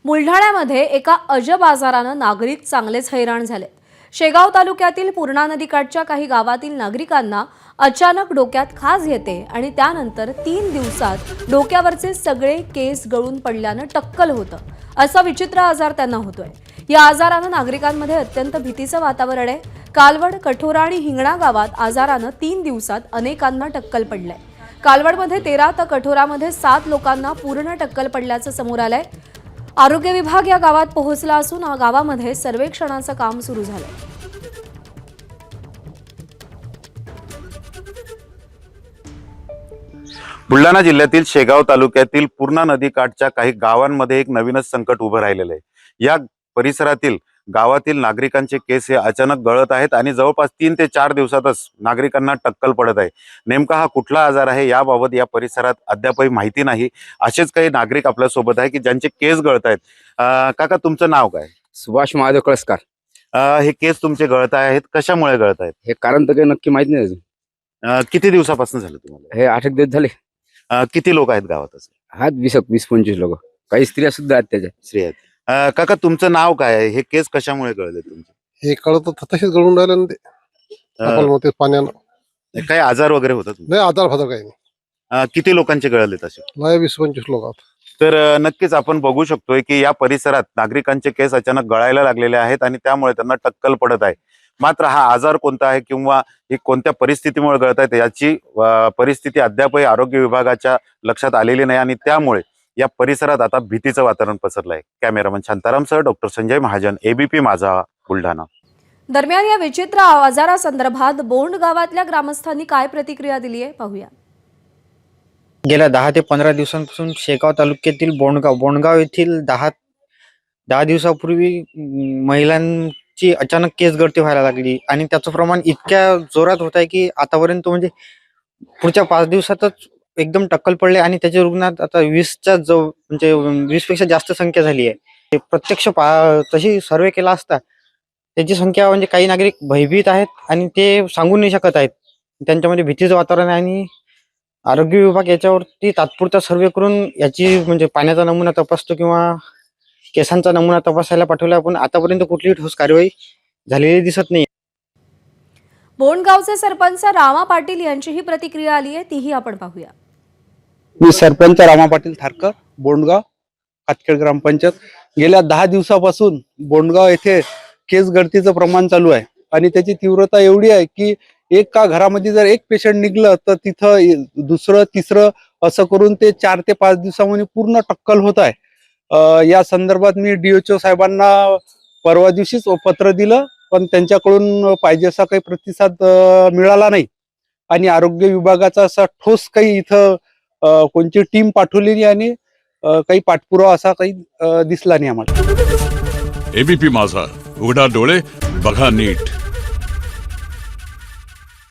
बुलढाण्यामध्ये एका अजब आजारानं नागरिक चांगलेच हैराण झाले। शेगाव तालुक्यातील पूर्णा नदीकाठच्या काही गावातील नागरिकांना अचानक डोक्यात खाज येते आणि त्यानंतर 3 दिवसात डोक्यावरचे सगळे केस गळून पडल्यानं टक्कल होतं। असा विचित्र आजार त्यांना होतोय। या आजारानं नागरिकांमध्ये अत्यंत भीतीचं वातावरण आहे। कालवड, कठोरा आणि हिंगणा गावात आजारानं 3 दिवसात अनेकांना टक्कल पडलंय। कालवडमध्ये 13 तर कठोरामध्ये 7 लोकांना पूर्ण टक्कल पडल्याचं समोर आलंय। आरोग्य विभाग या गावात पोहोचला असून गावामध्ये सर्वेक्षणाचं काम सुरू झालंय। बुलढाणा जिल्ह्यातील शेगाव तालुक्यातील पूर्णा नदीकाठच्या काही गावांमध्ये एक नवीनच संकट उभं राहिलेलं आहे। या परिसरातील गावातील नागरिकांचे केस हे अचानक गळत आहेत आणि जवळपास 3 ते 4 दिवसातच नागरिकांना टक्कल पडत आहे। नेमका हा कुठला आजार आहे याबाबत या परिसरात अद्यापही माहिती नाही। असेच काही नागरिक आपल्या सोबत आहे की ज्यांचे केस गळत आहेत। काका, तुमचं नाव काय? सुभाष महादेव कळसकर। हे केस तुमचे गळत आहेत, कशामुळे गळत आहेत? हे कारण तर काही नक्की माहित नाही अजून। किती दिवसापासून झालं तुम्हाला? हे 8 दिवस झाले। किती लोक आहेत गावात? असे आहेत 20-25 लोक, काही स्त्रिया सुद्धा आहेत त्याच्या। स्त्री आहेत। काका, तुमचं नाव काय आहे? हे केस कशामुळे गळले तुमचे? हे कळत तसेच गळून राहिले ना ते होते पाण्यानं। काही आजार वगैरे होतात? नाही, आजार फाजार काही नाही। किती लोकांचे गळले तसे? नाही, 20-25 लोक आहेत। तर नक्कीच आपण बघू शकतोय की या परिसरात नागरिकांचे केस अचानक गळायला लागलेले आहेत आणि त्यामुळे त्यांना टक्कल पडत आहे। मात्र हा आजार कोणता आहे किंवा ही कोणत्या परिस्थितीमुळे गळत आहेत याची परिस्थिती अद्यापही आरोग्य विभागाच्या लक्षात आलेली नाही आणि त्यामुळे या परिसरात आता भीतीचं वातावरण पसरलं आहे। कॅमेरामन शांतारामसह डॉक्टर संजय महाजन, एबीपी माझा, बुलढाणा। दरम्यान या विचित्र आजारासंदर्भात बोंड गावातल्या ग्रामस्थांनी काय प्रतिक्रिया दिली आहे पाहूया। गेल्या 10 ते 15 दिवसांपासून शेगाव तालुक्यातील बोंडगाव येथील 10 दिवसापूर्वी महिलांची अचानक केस गळती व्हायला लागली आणि त्याचं प्रमाण इतक्या जोरात होत आहे की आतापर्यंत म्हणजे पुढच्या 5 दिवसातच एकदम टक्कल पडले आणि त्याच्या रुग्णात आता 20च्या म्हणजे 20 पेक्षा जास्त संख्या झाली आहे। प्रत्यक्ष तशी सर्वे केला असता त्याची संख्या म्हणजे काही नागरिक भयभीत आहेत आणि ते सांगू नाही शकत आहेत। त्यांच्यामध्ये भीतीचं वातावरण आहे आणि आरोग्य विभाग याच्यावरती तात्पुरता सर्वे करून याची म्हणजे पाण्याचा नमुना तपासतो किंवा केसांचा नमुना तपासायला पाठवला, पण आतापर्यंत कुठलीही ठोस कार्यवाही झालेली दिसत नाही। बोंडगावचे सरपंच रामा पाटील यांची ही प्रतिक्रिया आली आहे, तीही आपण पाहूया। मी सरपंच रामा पाटील थारकर, बोंडगाव कातखेड ग्रामपंचायत। गेल्या 10 दिवसापासून बोंडगाव येथे केस गळतीचं प्रमाण चालू आहे आणि त्याची तीव्रता एवढी आहे की एका घरामध्ये जर एक पेशंट निघलं तर तिथं दुसरं तिसरं असं करून ते 4 ते 5 दिवसामध्ये पूर्ण टक्कल होत आहे। या संदर्भात मी DHO साहेबांना परवा दिवशीच पत्र दिलं, पण त्यांच्याकडून पाहिजे असा काही प्रतिसाद मिळाला नाही आणि आरोग्य विभागाचा असा ठोस काही इथं कोणती टीम पाठवलेली आणि काही पाठपुरावा असा काही दिसला नाही आम्हाला। एबीपी माझा, उघडा डोळे बघा नीट।